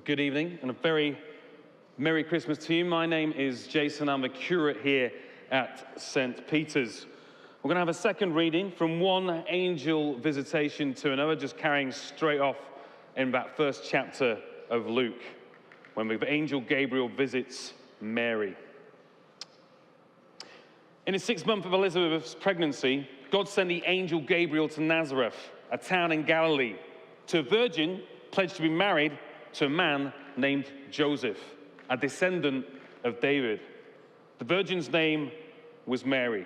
Good evening and a very Merry Christmas to you. My name is Jason. I'm a curate here at St. Peter's. We're going to have a second reading from one angel visitation to another, just carrying straight off in that first chapter of Luke, when the angel Gabriel visits Mary. In the 6th month of Elizabeth's pregnancy, God sent the angel Gabriel to Nazareth, a town in Galilee, to a virgin pledged to be married to a man named Joseph, a descendant of David. The virgin's name was Mary.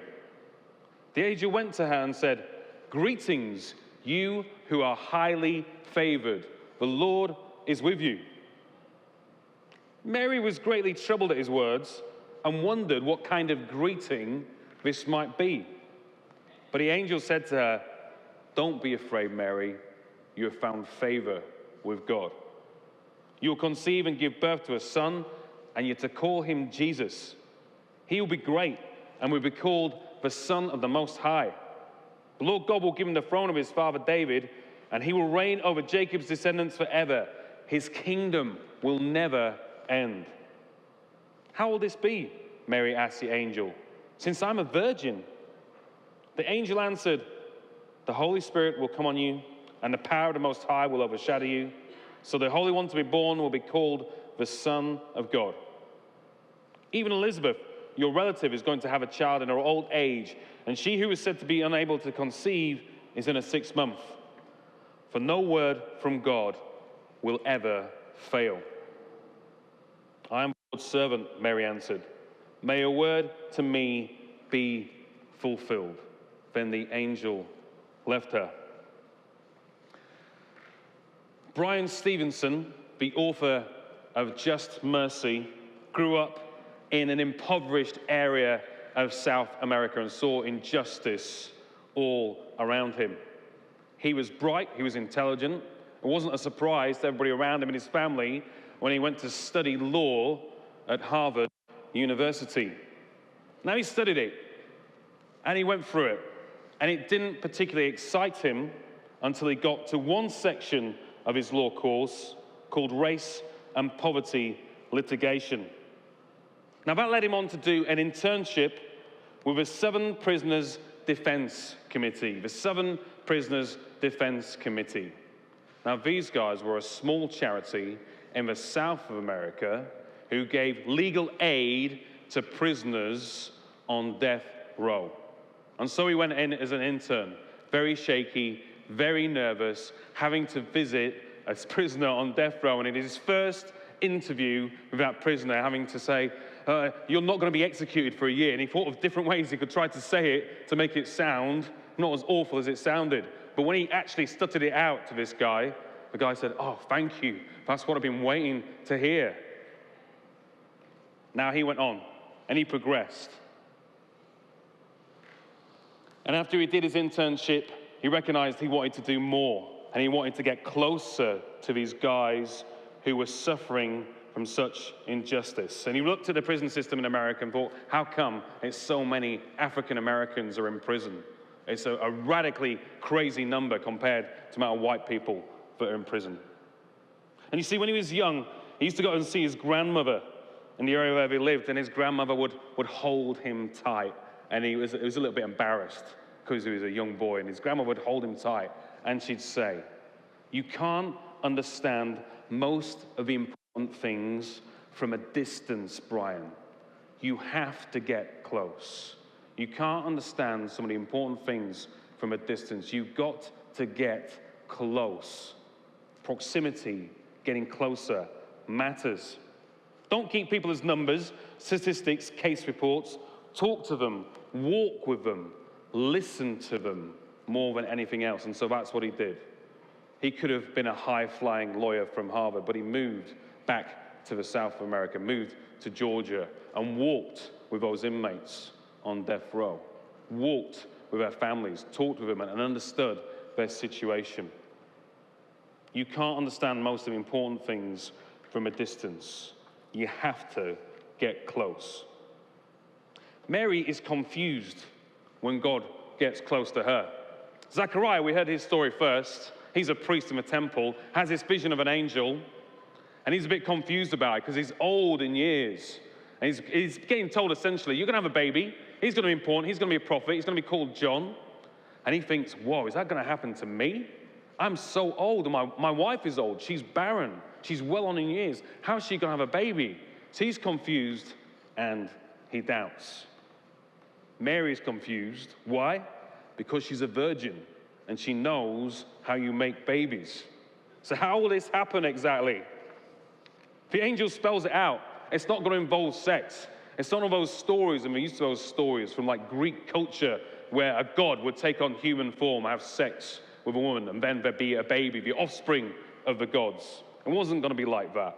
The angel went to her and said, "Greetings, you who are highly favored. The Lord is with you." Mary was greatly troubled at his words and wondered what kind of greeting this might be. But the angel said to her, "Don't be afraid, Mary. You have found favor with God. You will conceive and give birth to a son, and you're to call him Jesus. He will be great and will be called the Son of the Most High. The Lord God will give him the throne of his father David, and he will reign over Jacob's descendants forever. His kingdom will never end." "How will this be?" Mary asked the angel, "since I'm a virgin?" The angel answered, "The Holy Spirit will come on you, and the power of the Most High will overshadow you. So the Holy One to be born will be called the Son of God. Even Elizabeth, your relative, is going to have a child in her old age, and she who was said to be unable to conceive is in her 6th month. For no word from God will ever fail." "I am God's servant," Mary answered. "May your word to me be fulfilled." Then the angel left her. Brian Stevenson, the author of Just Mercy, grew up in an impoverished area of South America and saw injustice all around him. He was bright, he was intelligent. It wasn't a surprise to everybody around him and his family when he went to study law at Harvard University. Now, he studied it, and he went through it, and it didn't particularly excite him until he got to one section of his law course called Race and Poverty Litigation. Now, that led him on to do an internship with the Southern Prisoners Defense Committee. The Southern Prisoners Defense Committee. Now, these guys were a small charity in the South of America who gave legal aid to prisoners on death row. And so he went in as an intern, very shaky, very nervous, having to visit a prisoner on death row, and in his first interview with that prisoner, having to say, "You're not going to be executed for a year." And he thought of different ways he could try to say it to make it sound not as awful as it sounded. But when he actually stuttered it out to this guy, the guy said, "Oh, thank you. That's what I've been waiting to hear." Now he went on, and he progressed. And after he did his internship, he recognized he wanted to do more, and he wanted to get closer to these guys who were suffering from such injustice. And he looked at the prison system in America and thought, how come it's so many African Americans are in prison? It's a radically crazy number compared to the amount of white people that are in prison. And you see, when he was young, he used to go and see his grandmother in the area where he lived, and his grandmother would hold him tight, and he was a little bit embarrassed because he was a young boy, and his grandma would hold him tight, and she'd say, "You can't understand most of the important things from a distance, Brian. You have to get close. You can't understand some of the important things from a distance. You've got to get close." Proximity, getting closer, matters. Don't keep people as numbers, statistics, case reports. Talk to them, walk with them, listen to them more than anything else. And so that's what he did. He could have been a high-flying lawyer from Harvard, but he moved back to the South of America, moved to Georgia, and walked with those inmates on death row, walked with their families, talked with them, and understood their situation. You can't understand most of the important things from a distance. You have to get close. Mary is confused when God gets close to her. Zechariah, we heard his story first. He's a priest in the temple, has this vision of an angel, And he's a bit confused about it because he's old in years. And he's getting told essentially, you're going to have a baby. He's going to be important. He's going to be a prophet. He's going to be called John. And he thinks, whoa, is that going to happen to me? I'm so old, and my wife is old. She's barren. She's well on in years. How is she going to have a baby? So he's confused, and he doubts. Mary's confused. Why? Because she's a virgin, and she knows how you make babies. So how will this happen exactly? The angel spells it out. It's not going to involve sex. It's not one of those stories, and we're used to those stories from like Greek culture where a god would take on human form, have sex with a woman, and then there'd be a baby, the offspring of the gods. It wasn't going to be like that.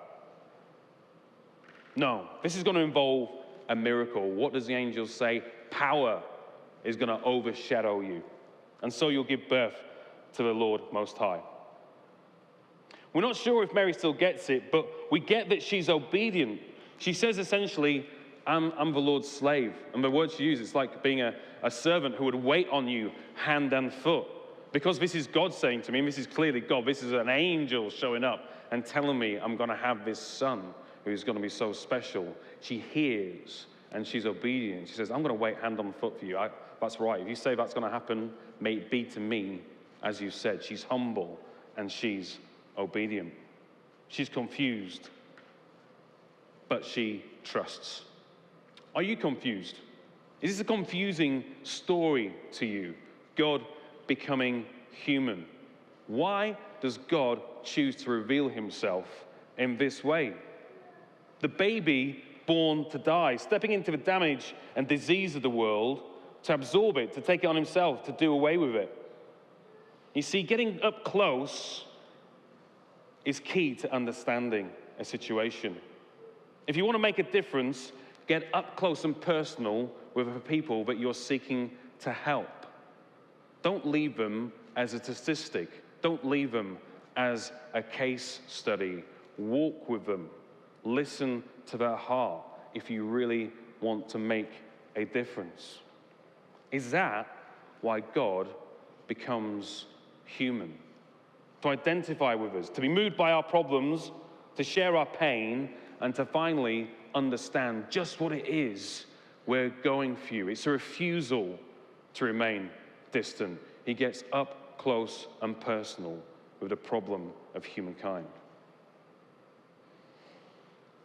No, this is going to involve a miracle. What does the angel say? Power is going to overshadow you. And so you'll give birth to the Lord Most High. We're not sure if Mary still gets it, but we get that she's obedient. She says essentially, I'm the Lord's slave. And the word she uses, it's like being a servant who would wait on you hand and foot. Because this is God saying to me, and this is clearly God, this is an angel showing up and telling me I'm going to have this son who's going to be so special. She hears and she's obedient. She says, I'm going to wait hand on foot for you. That's right. If you say that's going to happen, may it be to me as you said. She's humble and she's obedient. She's confused, but she trusts. Are you confused? Is this a confusing story to you? God becoming human. Why does God choose to reveal himself in this way? The baby born to die, stepping into the damage and disease of the world to absorb it, to take it on himself, to do away with it. You see, getting up close is key to understanding a situation. If you want to make a difference, get up close and personal with the people that you're seeking to help. Don't leave them as a statistic. Don't leave them as a case study. Walk with them. Listen to their heart if you really want to make a difference. Is that why God becomes human? To identify with us, to be moved by our problems, to share our pain, and to finally understand just what it is we're going through. It's a refusal to remain distant. He gets up close and personal with the problem of humankind.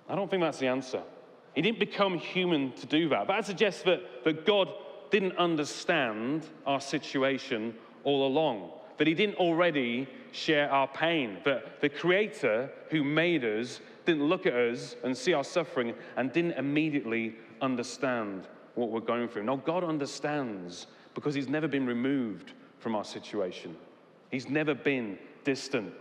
I don't think that's the answer. He didn't become human to do that. That suggests that God didn't understand our situation all along, that he didn't already share our pain, that the Creator who made us didn't look at us and see our suffering and didn't immediately understand what we're going through. No, God understands because he's never been removed from our situation. He's never been distant.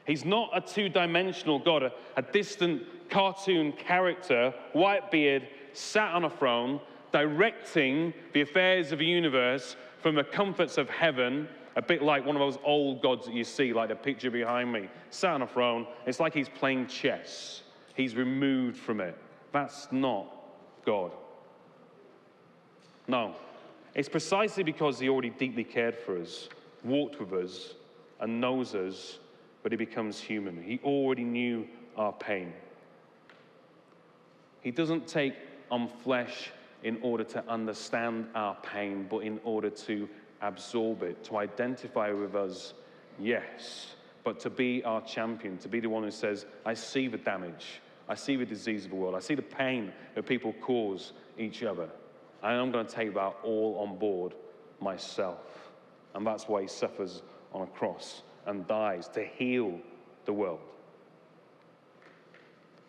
He's not a two-dimensional God, a distant cartoon character, white beard, sat on a throne, directing the affairs of the universe from the comforts of heaven, a bit like one of those old gods that you see, like the picture behind me, sat on a throne. It's like he's playing chess. He's removed from it. That's not God. No. It's precisely because he already deeply cared for us, walked with us, and knows us, but he becomes human. He already knew our pain. He doesn't take on flesh in order to understand our pain, but in order to absorb it, to identify with us, yes, but to be our champion, to be the one who says, I see the damage, I see the disease of the world, I see the pain that people cause each other, and I'm going to take that all on board myself. And that's why he suffers on a cross and dies, to heal the world.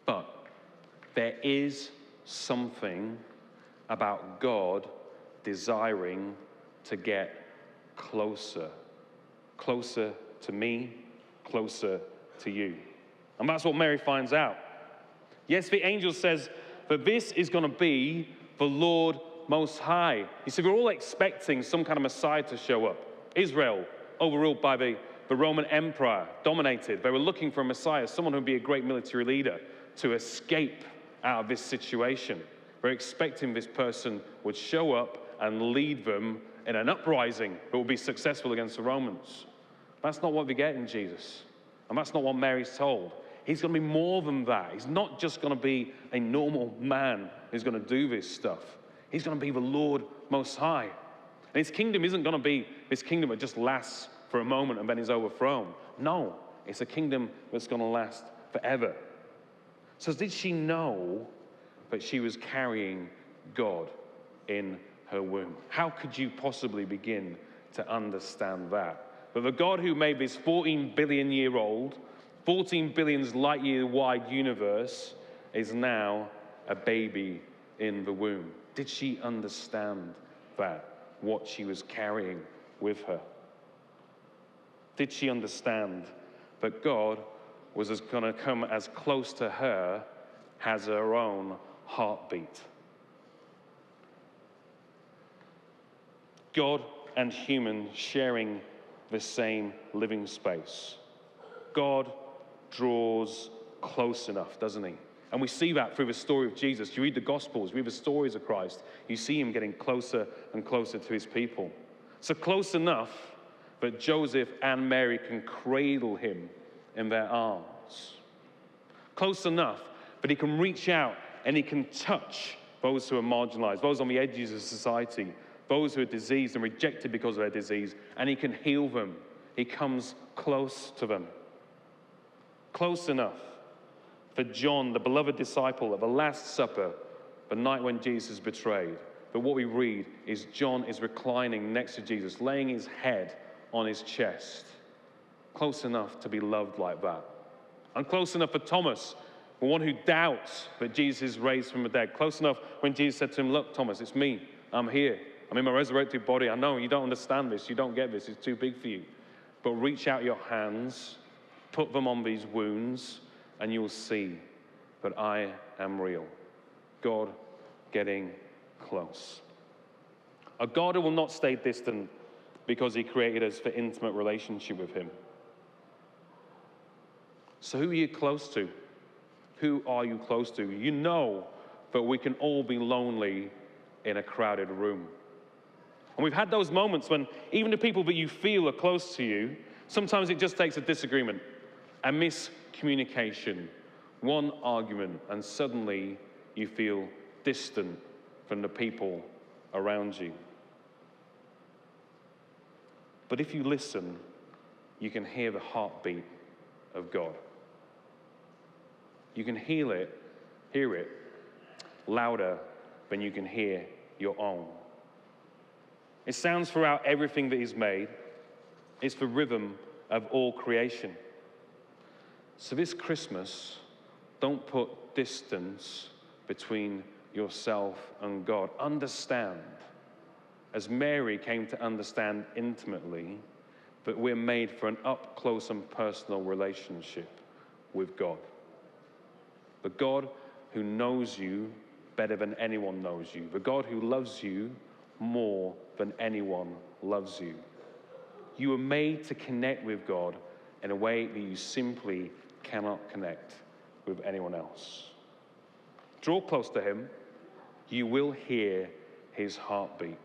But there is something about God desiring to get closer to me, closer to you. And that's what Mary finds out. Yes, the angel says that this is going to be the Lord Most High. You see, we're all expecting some kind of Messiah to show up. Israel, overruled by the Roman Empire, dominated. They were looking for a Messiah, someone who would be a great military leader to escape out of this situation. They're expecting this person would show up and lead them in an uprising that would be successful against the Romans. That's not what we get in Jesus. And that's not what Mary's told. He's going to be more than that. He's not just going to be a normal man who's going to do this stuff. He's going to be the Lord Most High. And his kingdom isn't going to be this kingdom that just lasts for a moment and then is overthrown. No, it's a kingdom that's going to last forever. So did she know that she was carrying God in her womb? How could you possibly begin to understand that? But the God who made this 14 billion year old, 14 billion light year wide universe is now a baby in the womb. Did she understand that, what she was carrying with her? Did she understand that God was going to come as close to her as her own heartbeat? God and human sharing the same living space. God draws close enough, doesn't he? And we see that through the story of Jesus. You read the Gospels, read the stories of Christ, you see him getting closer and closer to his people. So close enough that Joseph and Mary can cradle him in their arms. Close enough that he can reach out and he can touch those who are marginalized, those on the edges of society, those who are diseased and rejected because of their disease, and he can heal them. He comes close to them. Close enough for John, the beloved disciple, at the Last Supper, the night when Jesus is betrayed. But what we read is John is reclining next to Jesus, laying his head on his chest. Close enough to be loved like that. And close enough for Thomas, the one who doubts that Jesus is raised from the dead. Close enough when Jesus said to him, look, Thomas, it's me. I'm here. I'm in my resurrected body. I know you don't understand this. You don't get this. It's too big for you. But reach out your hands, put them on these wounds, and you'll see that I am real. God getting close. A God who will not stay distant because he created us for intimate relationship with him. So who are you close to? Who are you close to? You know that we can all be lonely in a crowded room. And we've had those moments when even the people that you feel are close to you, sometimes it just takes a disagreement, a miscommunication, one argument, and suddenly you feel distant from the people around you. But if you listen, you can hear the heartbeat of God. You can hear it louder than you can hear your own. It sounds throughout everything that is made. It's the rhythm of all creation. So this Christmas, don't put distance between yourself and God. Understand, as Mary came to understand intimately, that we're made for an up-close and personal relationship with God. The God who knows you better than anyone knows you. The God who loves you more than anyone loves you. You were made to connect with God in a way that you simply cannot connect with anyone else. Draw close to him. You will hear his heartbeat.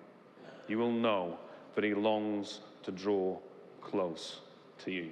You will know that he longs to draw close to you.